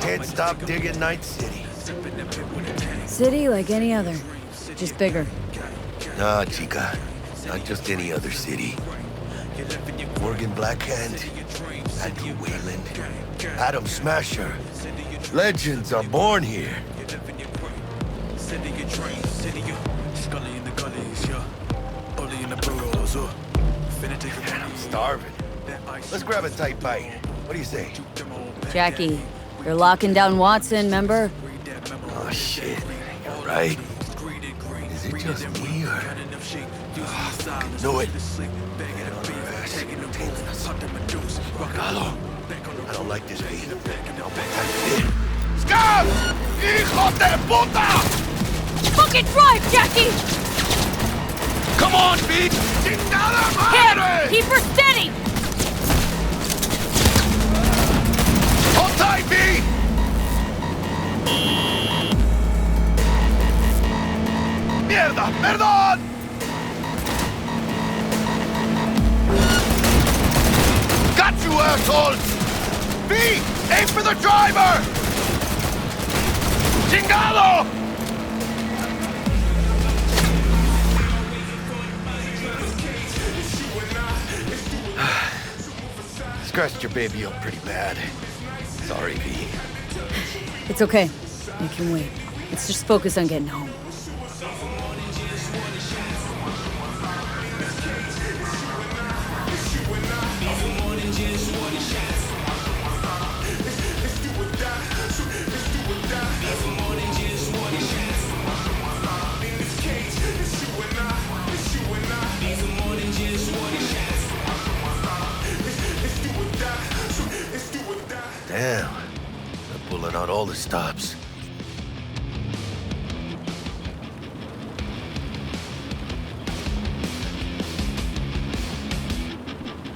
Can't stop digging Night City. City like any other, just bigger. Nah, chica. Not just any other city. Morgan Blackhand, Andy Wayland, Adam Smasher. Legends are born here. Man, I'm starving. Let's grab a tight bite. What do you say? Jackie, you're locking down Watson, remember? Oh, shit. You're right. Is it just me, or... Oh, knew it. Get on our ass. Tailing us. Carlo, I don't like this beat. I'll bet I did. Scum! Hijo de puta! Fucking drive, Jackie! Come on, Pete! Chingada madre! Keep her steady! Hold tight, B! Mierda! Perdón! Got you, assholes! B! Aim for the driver! Chingado! Scratched your baby up pretty bad. Sorry, V. It's okay. I can wait. Let's just focus on getting home. Damn. They're pulling out all the stops.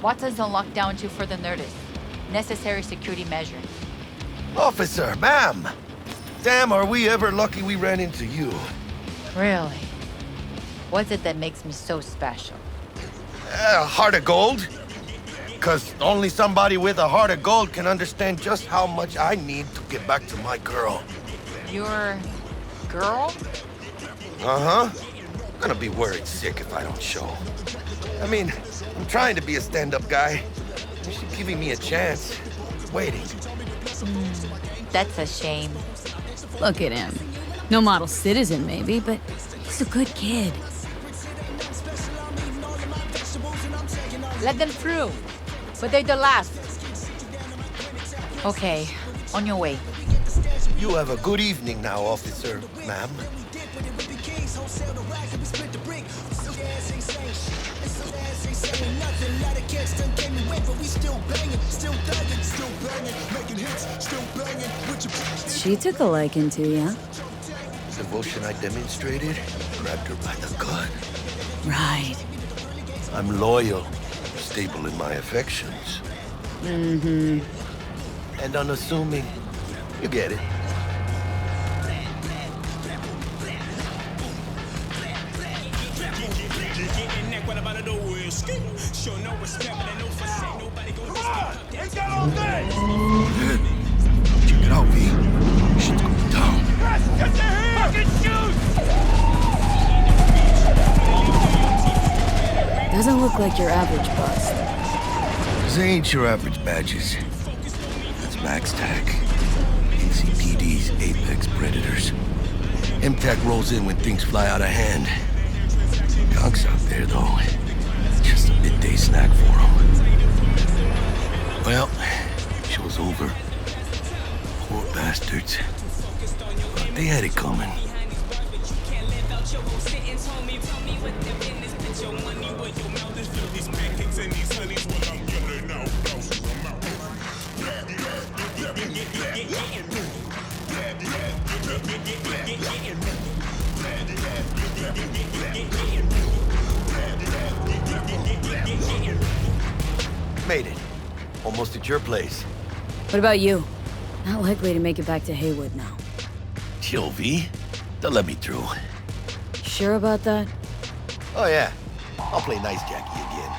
Watson's on lockdown to further notice. Necessary security measure. Officer, ma'am! Damn, are we ever lucky we ran into you. Really? What's it that makes me so special? Heart of gold? Because only somebody with a heart of gold can understand just how much I need to get back to my girl. Your girl? Uh-huh. I'm gonna be worried sick if I don't show. I mean, I'm trying to be a stand-up guy. She's giving me a chance. Waiting. That's a shame. Look at him. No model citizen, maybe, but he's a good kid. Let them through. But they're the last. Okay, on your way. You have a good evening now, officer, ma'am. She took a liking to you. Devotion I demonstrated, grabbed her by the gut. Right. I'm loyal, stable in my affections. Mm-hmm. And unassuming. You get it. Check it out, V. Shit's going down. Get your hand! Fucking shoot! Doesn't look like your average bust. They ain't your average badges. That's Max Tac. NCPD's apex predators. MTAC rolls in when things fly out of hand. Gonks out there, though. Just a midday snack for them. Well, show's over. Poor bastards. But they had it coming. Made it. Almost at your place. What about you? Not likely to make it back to Haywood now. Chill, V. They'll let me through. Sure about that? Oh, yeah. I'll play nice Jackie again.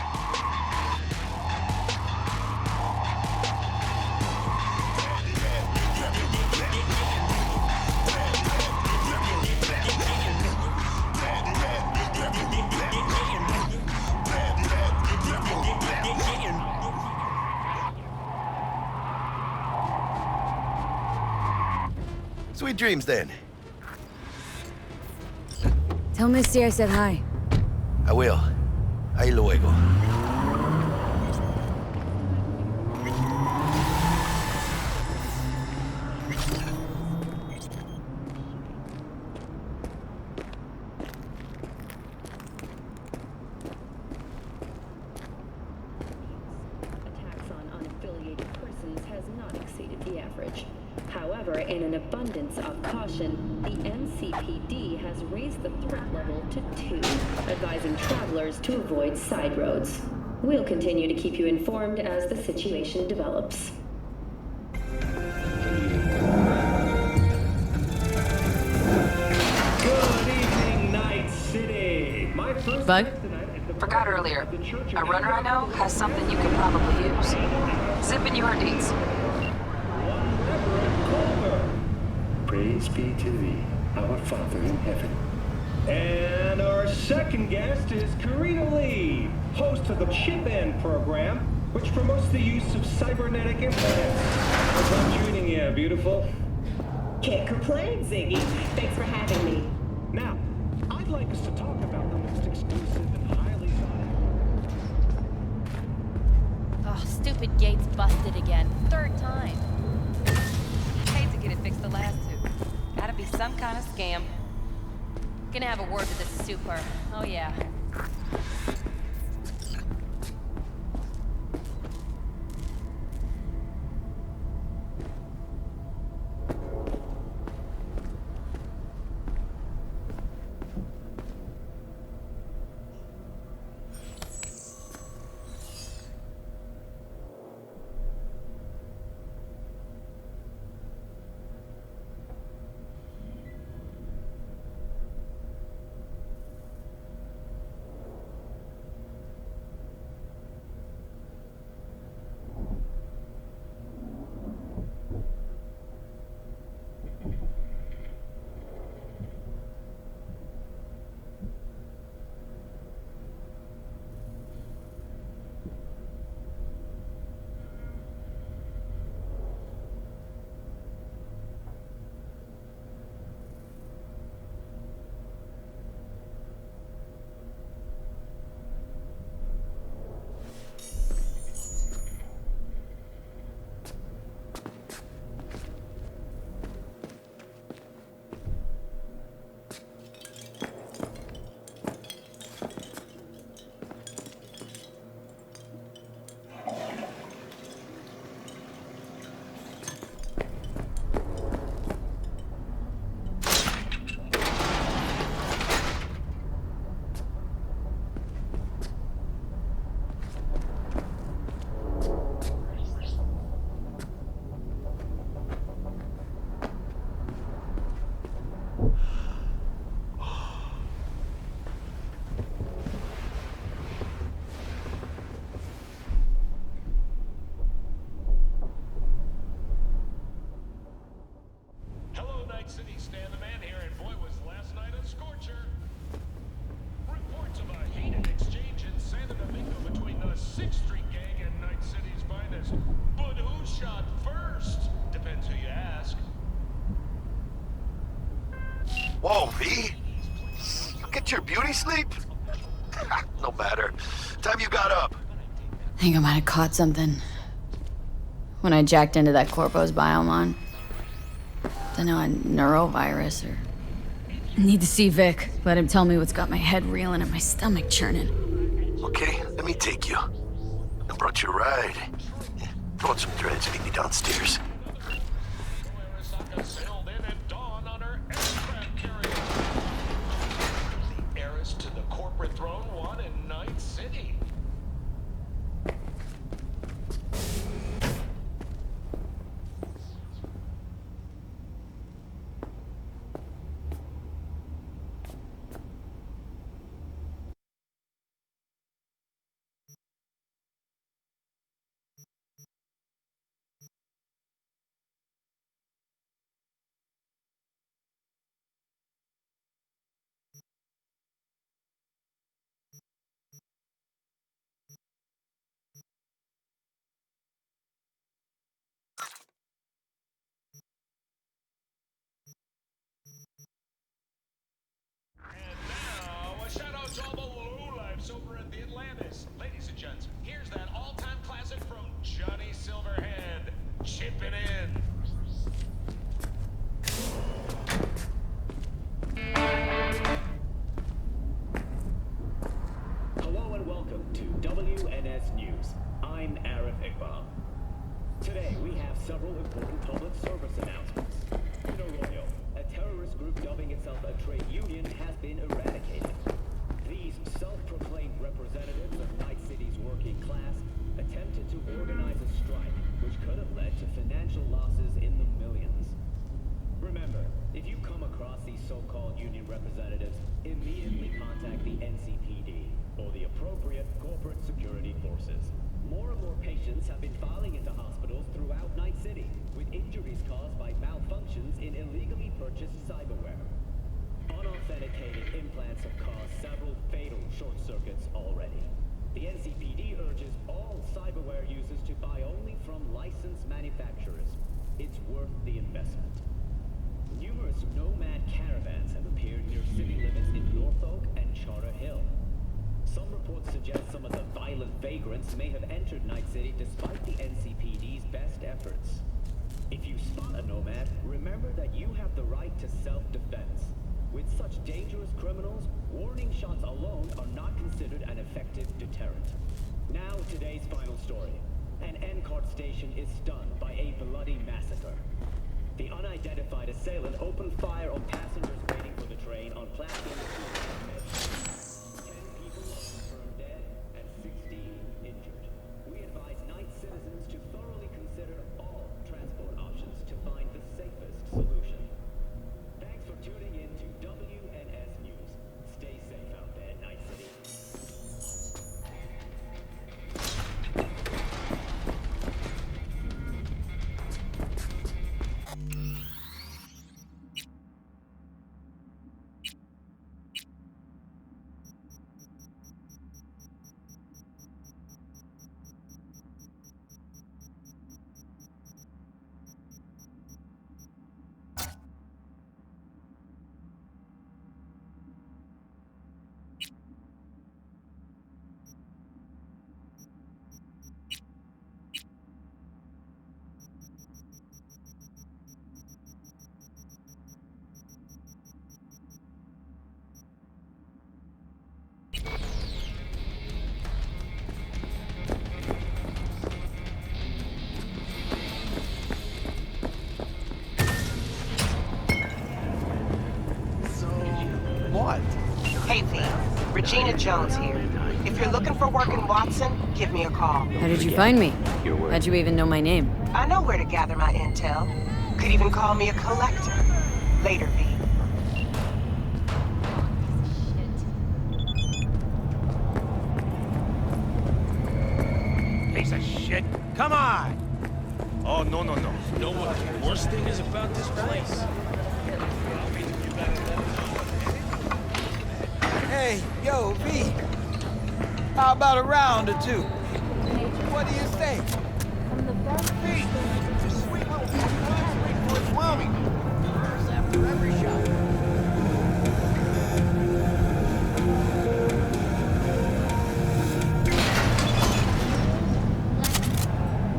Sweet dreams, then. Tell Misty I said hi. I will. Ahí luego. However, in an abundance of caution, the NCPD has raised the threat level to 2, advising travelers to avoid side roads. We'll continue to keep you informed as the situation develops. Good evening, Night City. My first Bug? guest tonight at the Forgot earlier. A runner I know has something you could probably use. Zip in your deeds. One Reverend Culver. Praise be to thee, our Father in heaven. And our second guest is Karina Lee, host of the Chip In program, which promotes the use of cybernetic implants. How's that treating you, beautiful? Can't complain, Ziggy. Thanks for having me. Now, I'd like us to talk about the most exclusive and highly sought Oh, stupid gate's busted again. 3rd time. Hate to get it fixed the last 2. Gotta be some kind of scam. Gonna have a word with this super. Oh yeah. Hello, Night City. Stan the Man here, and boy, was last night a scorcher. Reports of a heated exchange in Santo Domingo between the 6th Street Gang and Night City's finest. But who shot first? Depends who you ask. Whoa, V? You get your beauty sleep? No matter. Time you got up. I think I might have caught something when I jacked into that Corpo's biomon. Don't know, a neurovirus or... Need to see Vic. Let him tell me what's got my head reeling and my stomach churning. Okay, let me take you. I brought you a ride. Throw on some threads and meet me downstairs. Arasaka sailed in at dawn on her aircraft carrier. The heiress to the corporate throne won in Night City. sleeping in. Hello and welcome to WNS News. I'm Arif Iqbal. Today we have several important public service announcements. In Arroyo, a terrorist group dubbing itself a trade union has been eradicated. These self-proclaimed representatives of Night City's working class attempted to organize a strike which could have led to financial losses in the millions. Remember, if you come across these so-called union representatives, immediately contact the NCPD or the appropriate corporate security forces. More and more patients have been filing into hospitals throughout Night City with injuries caused by malfunctions in illegally purchased cyberware. Unauthenticated implants have caused several fatal short circuits already. The NCPD urges all cyberware users to buy only from licensed manufacturers. It's worth the investment. Numerous nomad caravans have appeared near city limits in Norfolk and Charter Hill. Some reports suggest some of the violent vagrants may have entered Night City despite the NCPD's best efforts. If you spot a nomad, remember that you have the right to self-defense. With such dangerous criminals, warning shots alone are not considered an effective deterrent. Now, today's final story. An N-Cart station is stunned by a bloody massacre. The unidentified assailant opened fire on passengers waiting for the train on platform 2. 10 people are confirmed dead and 16 injured. We advise Night citizens to thoroughly consider all transport options to find the safest solution. Thanks for tuning in to WNS News. Stay safe out there, Night City. Hey V, Regina Jones here. If you're looking for work in Watson, give me a call. How did you find me? How'd you even know my name? I know where to gather my intel. Could even call me a collector. Later, V. Piece of shit. Come on! Oh, no. You know what the worst thing is about this place? Hey, yo, V. How about a round or two? What do you say? V, it's a sweet little waiting for its mommy. First after every shot.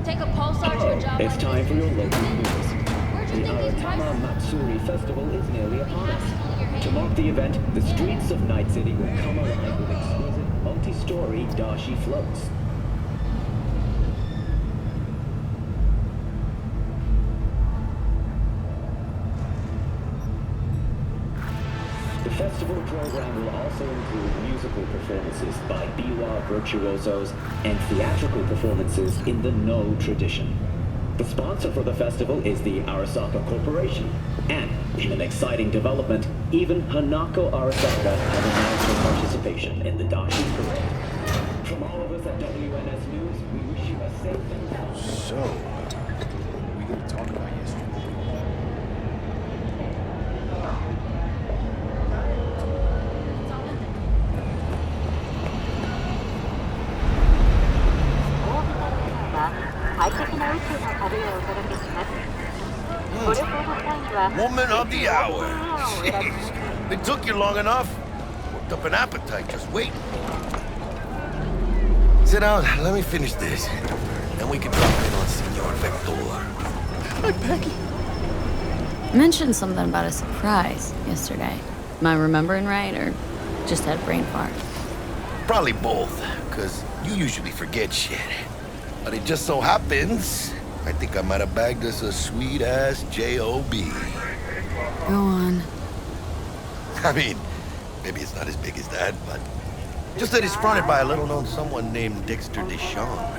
Take a pulsar to a job. It's time for your local news. The Aratama Matsuri Festival is nearly upon us. To mark the event, the streets of Night City will come alive with exquisite multi-story dashi floats. The festival program will also include musical performances by biwa virtuosos and theatrical performances in the No tradition. The sponsor for the festival is the Arasaka Corporation, and in an exciting development, even Hanako Arasaka has announced her participation in the Dashi Parade. From all of us at WNS News, we wish you a safe and healthy. So, what are we gonna talk about yesterday? Woman of the hour. Jeez. It took you long enough. Worked up an appetite just waiting. Sit down, let me finish this. Then we can drop in on Senor Vector. I beg you. Mentioned something about a surprise yesterday. Am I remembering right, or just had a brain fart? Probably both, because you usually forget shit. But it just so happens, I think I might have bagged us a sweet-ass J.O.B. Go on. I mean, maybe it's not as big as that, but just that it's fronted by a little-known someone named Dexter Deshawn.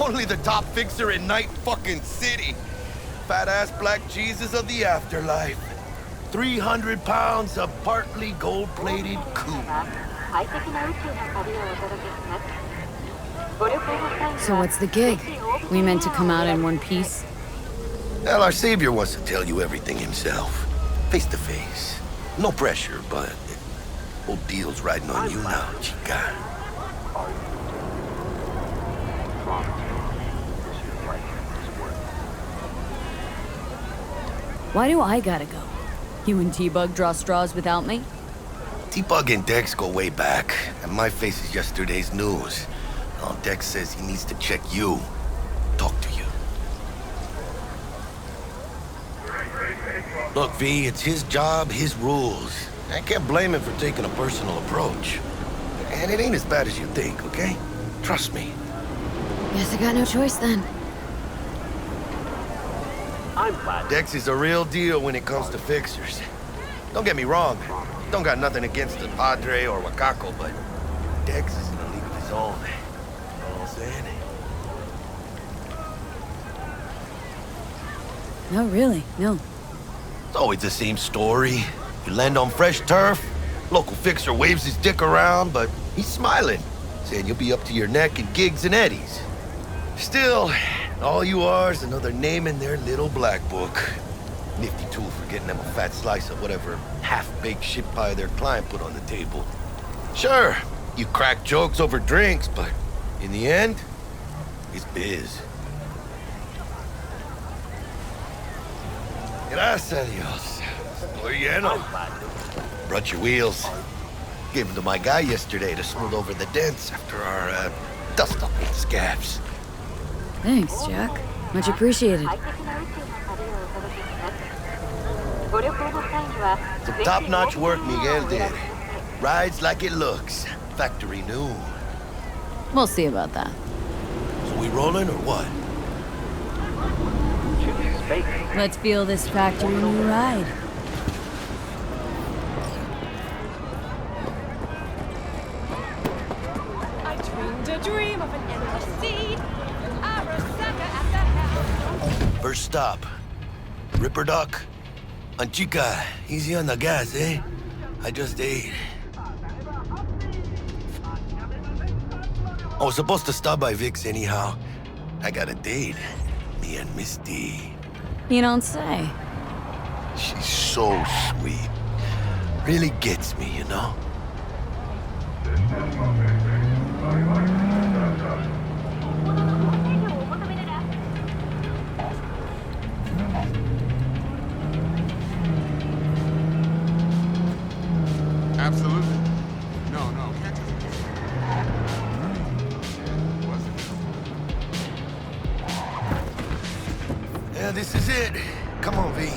Only the top fixer in Night fucking City. Fat-ass black Jesus of the afterlife. 300 pounds of partly gold-plated cool. So what's the gig? We meant to come out in one piece? Well, our savior wants to tell you everything himself. Face to face. No pressure, but whole deal's riding on you now, chica. Why do I gotta go? You and T-Bug draw straws without me? T-Bug and Dex go way back, and my face is yesterday's news. Now Dex says he needs to check you, talk to you. Look, V, it's his job, his rules. I can't blame him for taking a personal approach. And it ain't as bad as you think, okay? Trust me. Guess I got no choice then. Dex is a real deal when it comes to fixers. Don't get me wrong. Don't got nothing against the Padre or Wakako, but Dex is in a league of his own. You know what I'm saying? No, really, no. It's always the same story. You land on fresh turf, local fixer waves his dick around, but he's smiling, saying you'll be up to your neck in gigs and eddies. Still, all you are is another name in their little black book. Nifty tool for getting them a fat slice of whatever half-baked shit pie their client put on the table. Sure, you crack jokes over drinks, but in the end, it's biz. Gracias a Dios. Estoy lleno. Brought your wheels. Gave them to my guy yesterday to smooth over the dents after our dust-up with scabs. Thanks, Jack. Much appreciated. Some top-notch work Miguel did. Rides like it looks. Factory new. We'll see about that. So we rolling or what? Let's feel this factory new ride. I dreamed a dream of an endless seed. Arasaka at the helm. First stop. Ripper Duck. And chica, easy on the gas, eh? I just ate. I was supposed to stop by Vic's anyhow. I got a date. Me and Misty. You don't say. She's so sweet. Really gets me, you know? Absolutely. No, can't you? Yeah, this is it. Come on, V.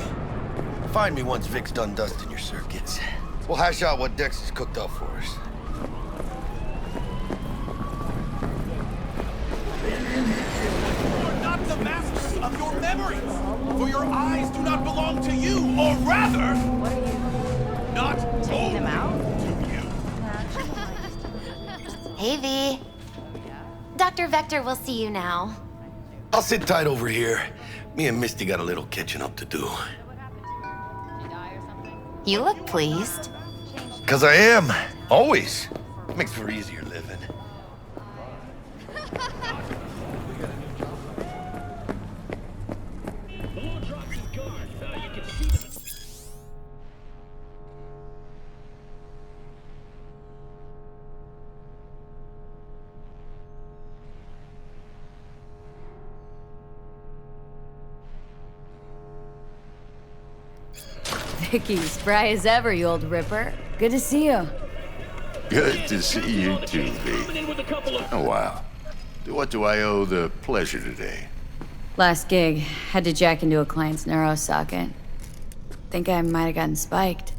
Find me once Vic's done dusting your circuits. We'll hash out what Dex has cooked up for us. You are not the masters of your memories, for your eyes do not belong to you, or rather, not only to you. Hey, V. Dr. Vector will see you now. I'll sit tight over here. Me and Misty got a little catching up to do. You look pleased. 'Cause I am. Always. Makes for easier living. Vicky, spry as ever, you old ripper. Good to see you. Good to see you too, V. Oh, wow. What do I owe the pleasure today? Last gig, had to jack into a client's neuro socket. Think I might have gotten spiked.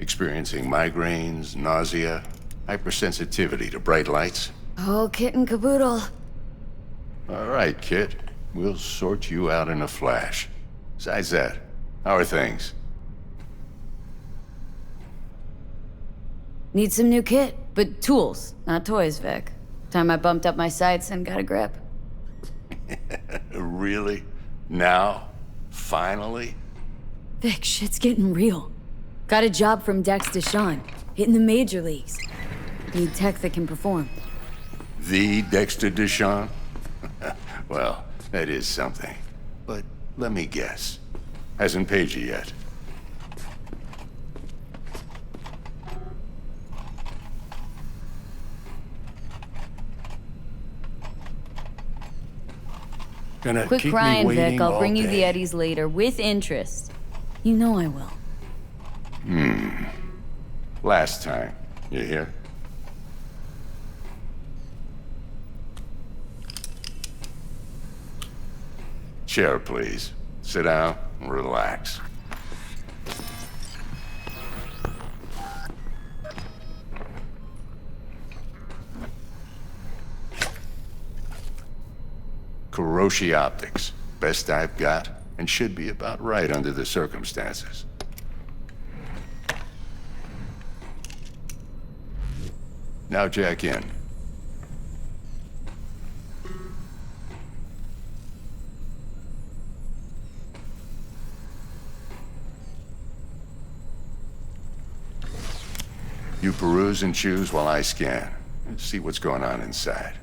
Experiencing migraines, nausea, hypersensitivity to bright lights? Oh, kit and caboodle. All right, kid. We'll sort you out in a flash. Besides that, how are things? Need some new kit, but tools, not toys, Vic. Time I bumped up my sights and got a grip. Really? Now? Finally? Vic, shit's getting real. Got a job from Dex Deshawn, hitting the major leagues. Need tech that can perform. The Dexter Deshawn? Well, that is something. But let me guess. Hasn't paid you yet. Gonna Quit keep crying, me waiting Vic. I'll all bring you the day. Eddies later, with interest. You know I will. Last time. You hear? Chair, please. Sit down and relax. Kuroshi Optics. Best I've got, and should be about right under the circumstances. Now jack in. You peruse and choose while I scan. Let's see what's going on inside.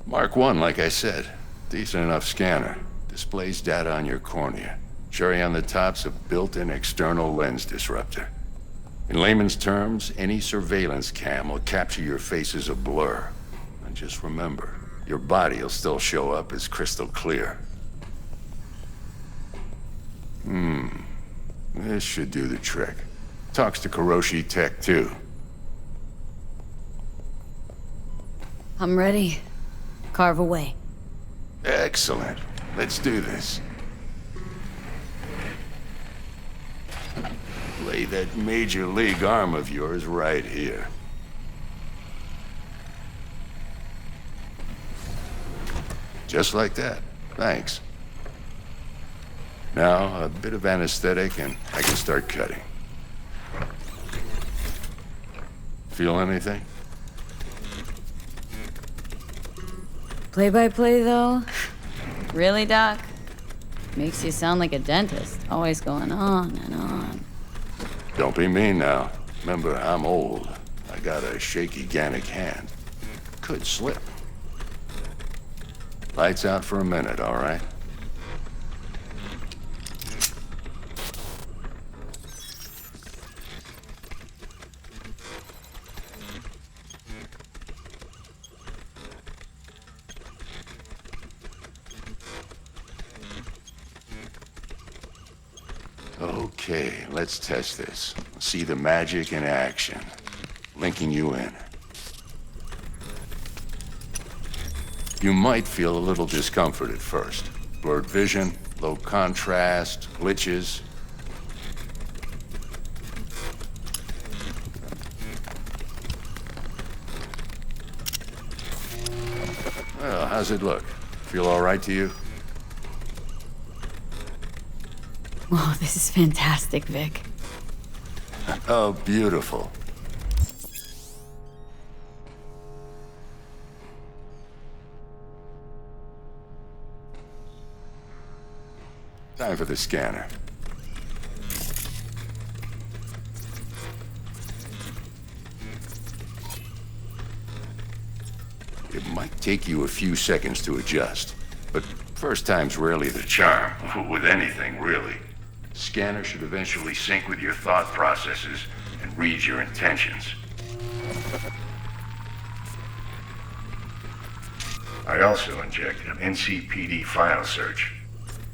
Mark 1, like I said. Decent enough scanner. Displays data on your cornea. Cherry on the top's a built-in external lens disruptor. In layman's terms, any surveillance cam will capture your face as a blur. And just remember, your body will still show up as crystal clear. This should do the trick. Talks to Kuroshi Tech, too. I'm ready. Carve away. Excellent. Let's do this. Lay that major league arm of yours right here. Just like that. Thanks. Now, a bit of anesthetic and I can start cutting. Feel anything? Play-by-play, though? Really, Doc? Makes you sound like a dentist, always going on and on. Don't be mean now. Remember, I'm old. I got a shaky Gannic hand. Could slip. Lights out for a minute, all right? Okay, let's test this. See the magic in action. Linking you in. You might feel a little discomfort at first. Blurred vision, low contrast, glitches. Well, how's it look? Feel all right to you? Whoa, this is fantastic, Vic. Oh, beautiful. Time for the scanner. It might take you a few seconds to adjust, but first time's rarely the charm, with anything, really. Scanner should eventually sync with your thought processes and read your intentions. I also injected an NCPD file search.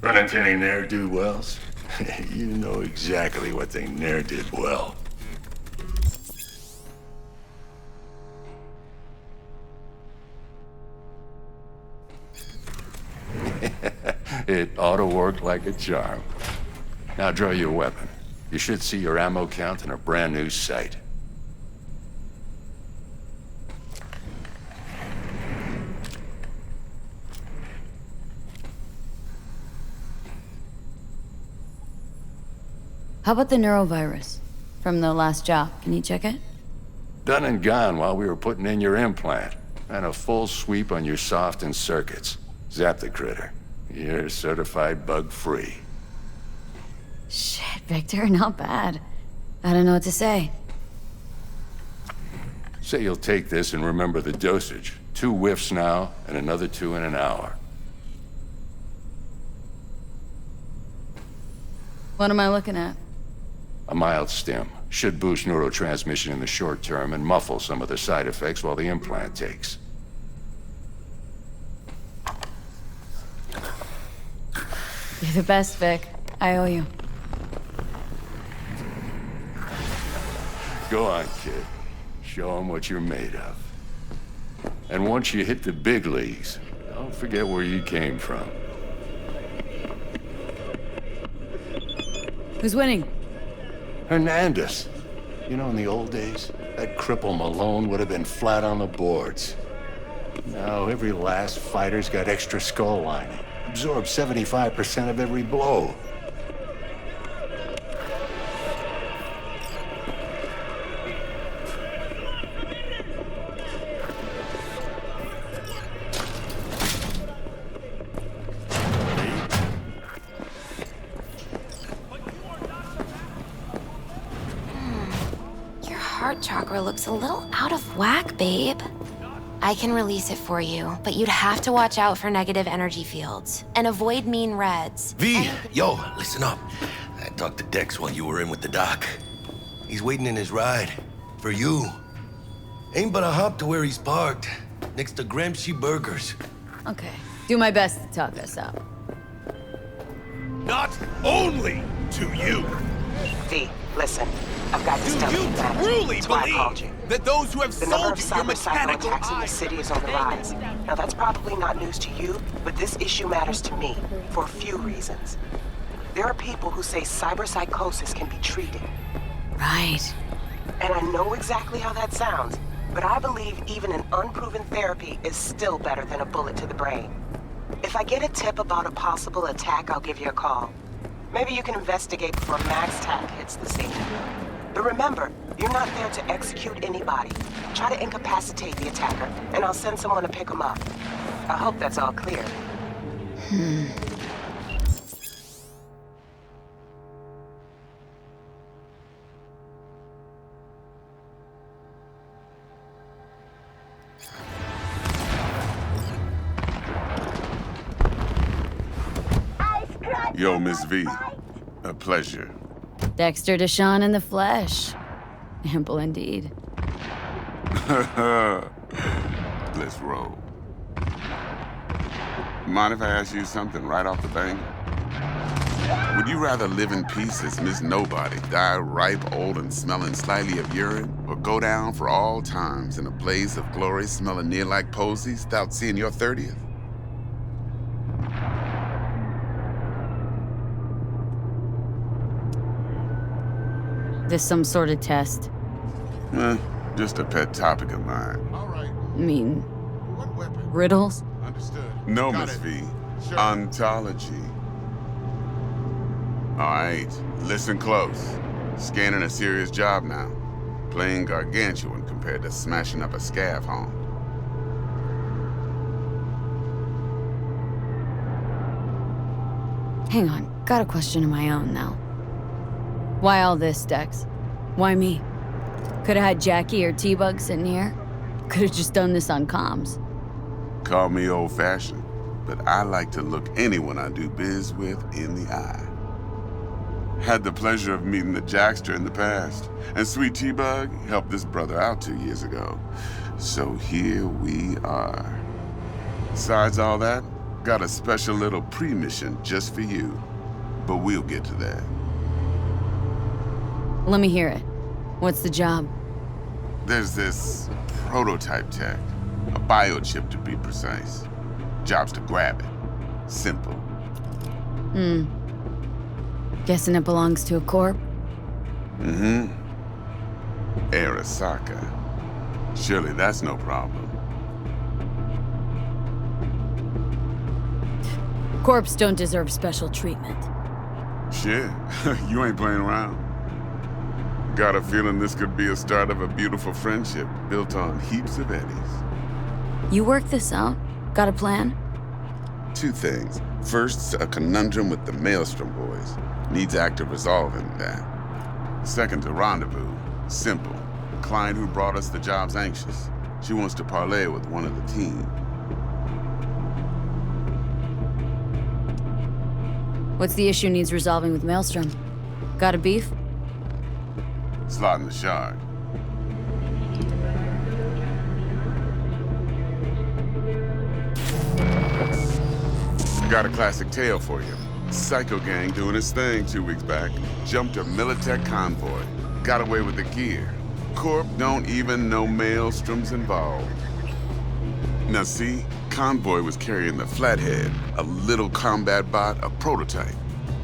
Run into any ne'er-do-wells? You know exactly what they ne'er did well. It ought to work like a charm. Now draw your weapon. You should see your ammo count in a brand new sight. How about the neurovirus from the last job? Can you check it? Done and gone while we were putting in your implant. And a full sweep on your soft and circuits. Zap the critter. You're certified bug-free. Shit, Victor, not bad. I don't know what to say. Say you'll take this and remember the dosage. 2 whiffs now, and another 2 in an hour. What am I looking at? A mild stim. Should boost neurotransmission in the short term and muffle some of the side effects while the implant takes. You're the best, Vic. I owe you. Go on, kid. Show them what you're made of. And once you hit the big leagues, don't forget where you came from. Who's winning? Hernandez. You know, in the old days, that cripple Malone would have been flat on the boards. Now, every last fighter's got extra skull lining. Absorbs 75% of every blow. Your heart chakra looks a little out of whack, babe. I can release it for you, but you'd have to watch out for negative energy fields and avoid mean reds. V, yo, listen up. I talked to Dex while you were in with the doc. He's waiting in his ride. For you. Ain't but a hop to where he's parked. Next to Gramsci Burgers. Okay. Do my best to talk us up. Not only to you. V, listen. I've got this Do you stuff. truly That's why I called you. believe that those who have The number of sold you your cyber mechanical attacks in the eyes... city is on the rise. Now that's probably not news to you, but this issue matters to me for a few reasons. There are people who say cyberpsychosis can be treated. Right. And I know exactly how that sounds, but I believe even an unproven therapy is still better than a bullet to the brain. If I get a tip about a possible attack, I'll give you a call. Maybe you can investigate before MaxTac hits the scene. But remember, you're not there to execute anybody. Try to incapacitate the attacker, and I'll send someone to pick him up. I hope that's all clear. Yo, Miss V. A pleasure. Dexter Deshawn in the flesh. Ample indeed. Let's roll. Mind if I ask you something right off the bang? Would you rather live in peace as Miss Nobody, die ripe, old, and smelling slightly of urine, or go down for all times in a blaze of glory smelling near like posies without seeing your 30th? This some sort of test? Just a pet topic of mine. I mean, riddles? No, Miss V. Ontology. All right, listen close. Scanning a serious job now. Playing gargantuan compared to smashing up a scav home. Hang on, got a question of my own now. Why all this, Dex? Why me? Could've had Jackie or T-Bug sitting here. Could've just done this on comms. Call me old-fashioned, but I like to look anyone I do biz with in the eye. Had the pleasure of meeting the Jackster in the past, and Sweet T-Bug helped this brother out 2 years ago. So here we are. Besides all that, got a special little pre-mission just for you, but we'll get to that. Let me hear it. What's the job? There's this prototype tech, a biochip to be precise. Job's to grab it. Simple. Guessing it belongs to a corp? Mm-hmm. Arasaka. Surely that's no problem. Corps don't deserve special treatment. Shit, you ain't playing around. Got a feeling this could be a start of a beautiful friendship built on heaps of eddies. You worked this out? Got a plan? 2 things. First, a conundrum with the Maelstrom boys. Needs active resolving that. Second, a rendezvous. Simple. Client who brought us the job's anxious. She wants to parlay with one of the team. What's the issue needs resolving with Maelstrom? Got a beef? Slotting the shard. Got a classic tale for you. Psycho gang doing his thing 2 weeks back. Jumped a Militech convoy. Got away with the gear. Corp don't even know Maelstrom's involved. Now see, convoy was carrying the Flathead, a little combat bot, a prototype.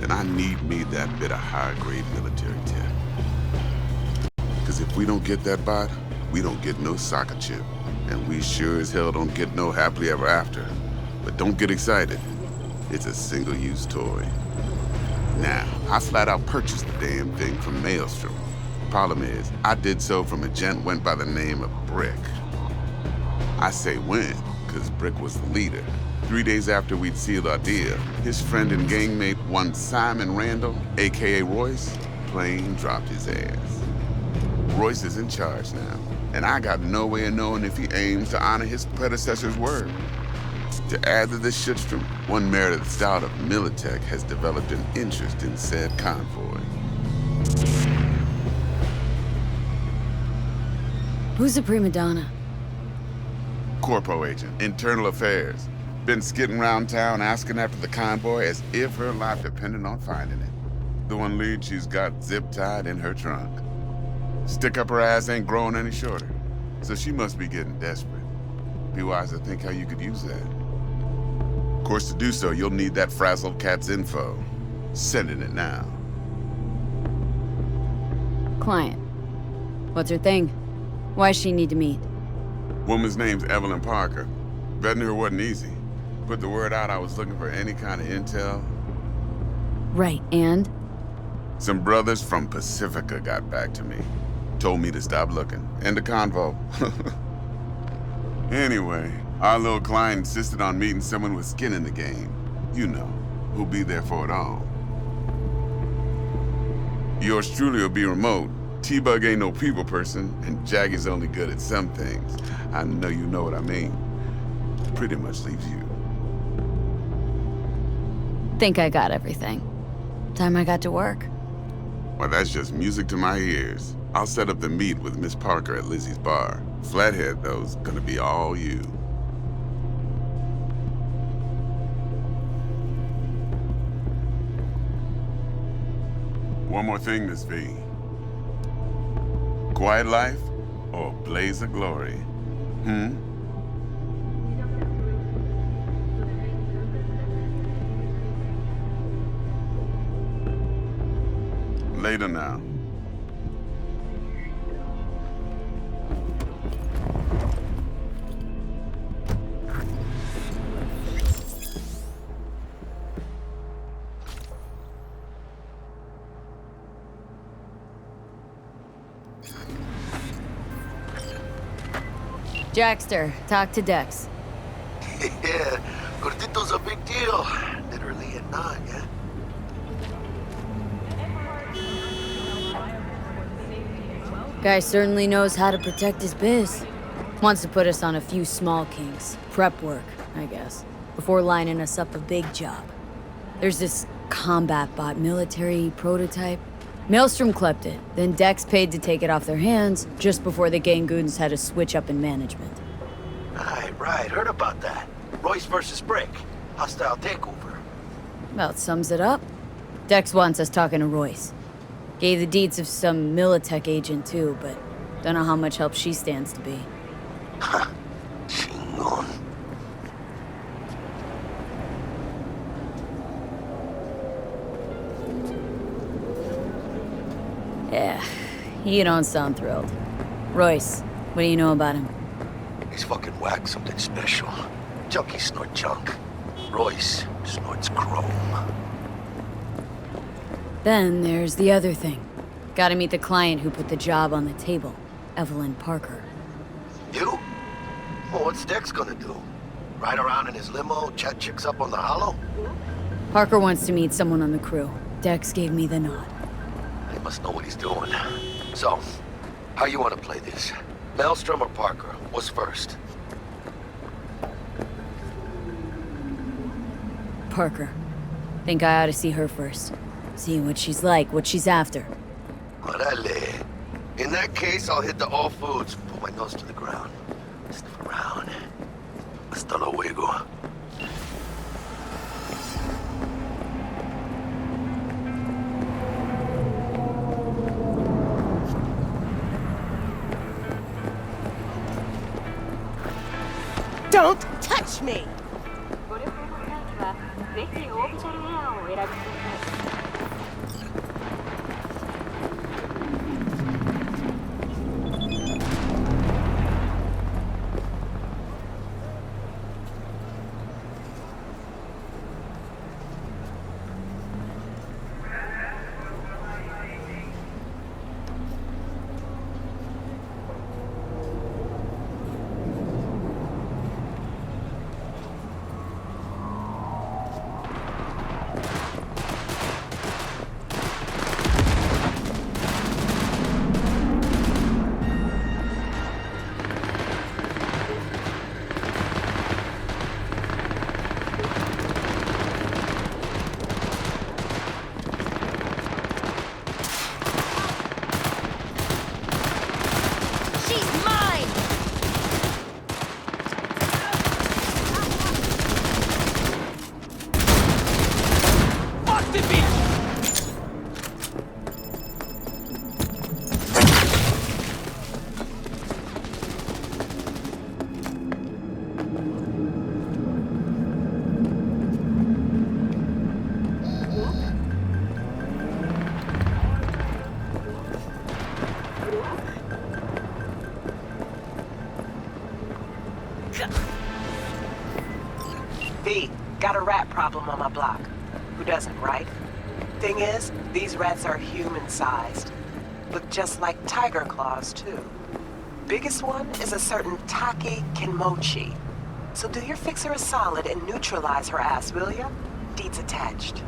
And I need me that bit of high-grade military tech. Because if we don't get that bot, we don't get no soccer chip. And we sure as hell don't get no happily ever after. But don't get excited. It's a single-use toy. Now, I flat out purchased the damn thing from Maelstrom. Problem is, I did so from a gent went by the name of Brick. I say when, because Brick was the leader. 3 days after we'd sealed our deal, his friend and gangmate, one Simon Randall, aka Royce, plain dropped his ass. Royce is in charge now, and I got no way of knowing if he aims to honor his predecessor's word. To add to this shitstorm, one Meredith Stout of Militech has developed an interest in said convoy. Who's the prima donna? Corpo agent, internal affairs. Been skidding around town asking after the convoy as if her life depended on finding it. The one lead she's got zip-tied in her trunk. Stick up her ass ain't growing any shorter, so she must be getting desperate. Be wise to think how you could use that. Of course, to do so, you'll need that frazzled cat's info. Sending it now. Client. What's her thing? Why's she need to meet? Woman's name's Evelyn Parker. Betting her wasn't easy. Put the word out I was looking for any kind of intel. Right, and? Some brothers from Pacifica got back to me. Told me to stop looking. End of convo. Anyway, our little client insisted on meeting someone with skin in the game. You know, who'll be there for it all. Yours truly will be remote. T-Bug ain't no people person, and Jaggy's only good at some things. I know you know what I mean. Pretty much leaves you. Think I got everything. Time I got to work. Well, that's just music to my ears. I'll set up the meet with Miss Parker at Lizzie's bar. Flathead, though's gonna be all you. One more thing, Miss V. Quiet life or blaze of glory? Later now. Jackster, talk to Dex. Yeah, Gordito's a big deal. Literally and not, yeah? Guy certainly knows how to protect his biz. Wants to put us on a few small kinks. Prep work, I guess. Before lining us up a big job. There's this combat bot military prototype. Maelstrom clept it, then Dex paid to take it off their hands just before the Gangoons had a switch up in management. Right, heard about that. Royce versus Brick. Hostile takeover. About sums it up. Dex wants us talking to Royce. Gave the deeds of some Militech agent too, but don't know how much help she stands to be. Ha! Chingon. Yeah, you don't sound thrilled. Royce, what do you know about him? He's fucking whack, something special. Junkies snort junk. Royce snorts chrome. Then there's the other thing. Gotta meet the client who put the job on the table, Evelyn Parker. You? Well, what's Dex gonna do? Ride around in his limo, chat chicks up on the hollow? Parker wants to meet someone on the crew. Dex gave me the nod. He must know what he's doing. So, how you want to play this? Maelstrom or Parker? What's first? Parker. Think I ought to see her first. See what she's like, what she's after. Orale. In that case, I'll hit the all foods. Put my nose to the ground. Sniff around. Hasta luego. Don't touch me! V, got a rat problem on my block. Who doesn't, right? Thing is, these rats are human-sized. Look just like tiger claws, too. Biggest one is a certain Taki Kinmochi. So do your fixer a solid and neutralize her ass, will ya? Deeds attached.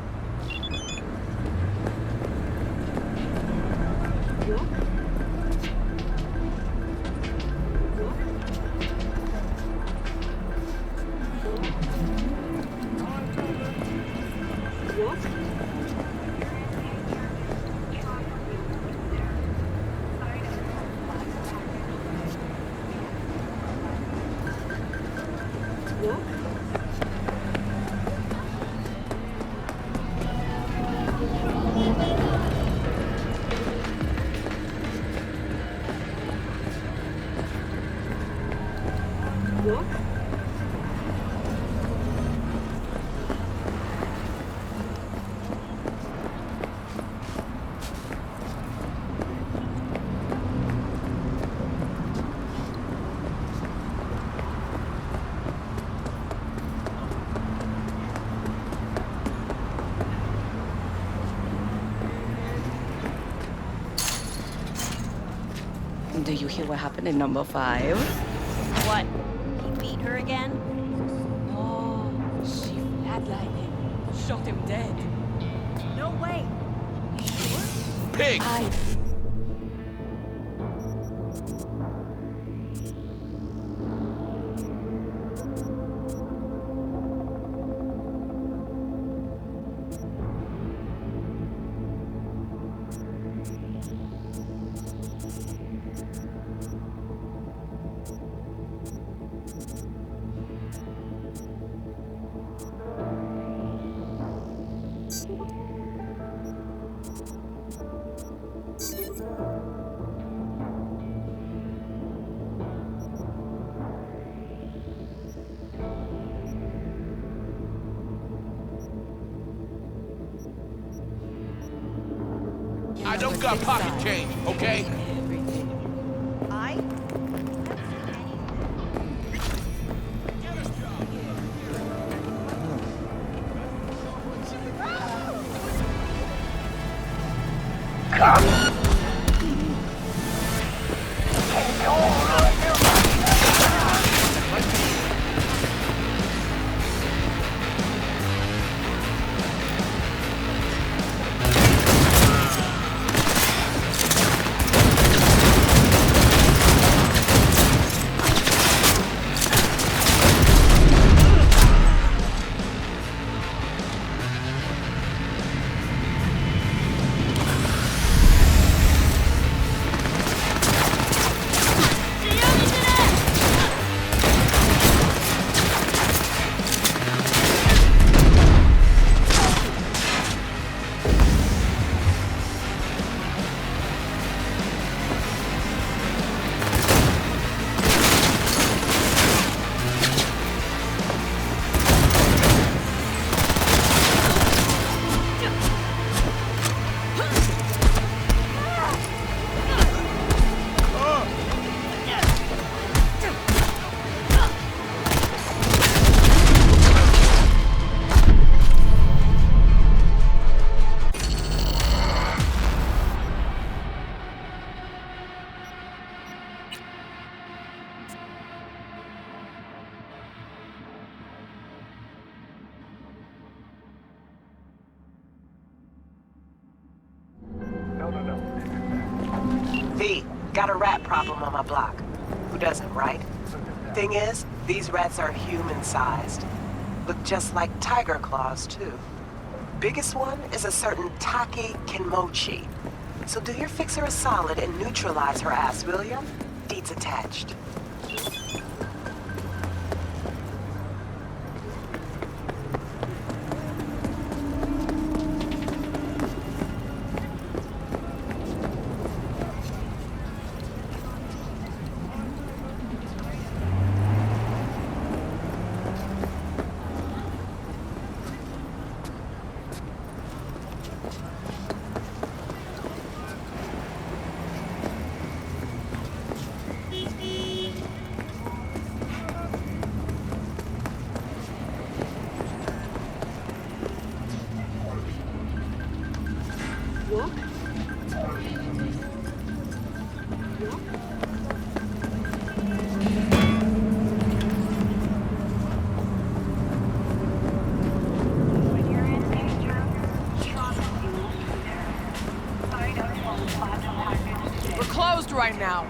Do you hear what happened in number 5? What? He beat her again? No, she flatlined him. Shot him dead. No way. You sure? Pig! I don't got pocket change, okay? I? V, got a rat problem on my block. Who doesn't, right? Thing is, these rats are human-sized. Look just like tiger claws, too. Biggest one is a certain Take Kinmochi. So do your fixer a solid and neutralize her ass, will ya? Deeds attached. We're closed right now.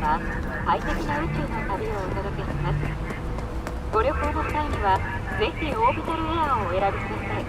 は快適な宇宙の旅をお届けします。ご旅行の際にはぜひオービタルエアーをお選びください。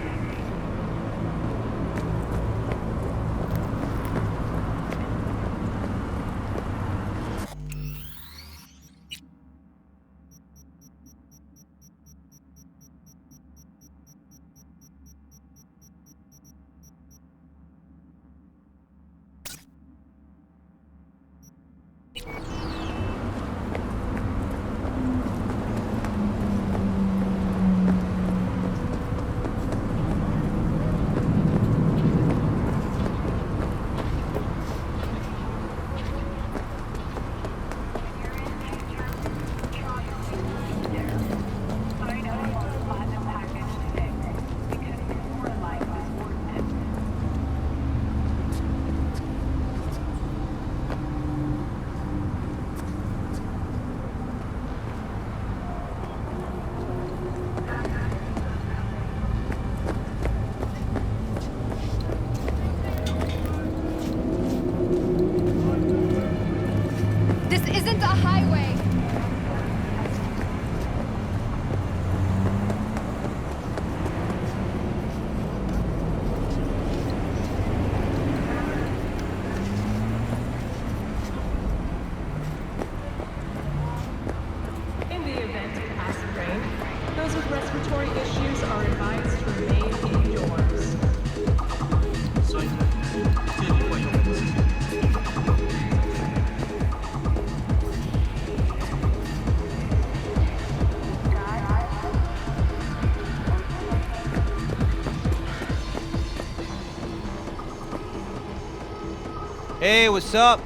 This isn't a highway! In the event of acid rain, those with respiratory issues are advised to remain indoors. Hey, what's up?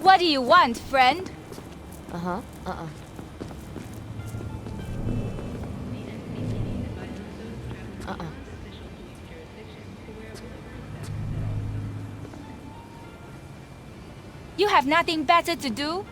What do you want, friend? You have nothing better to do?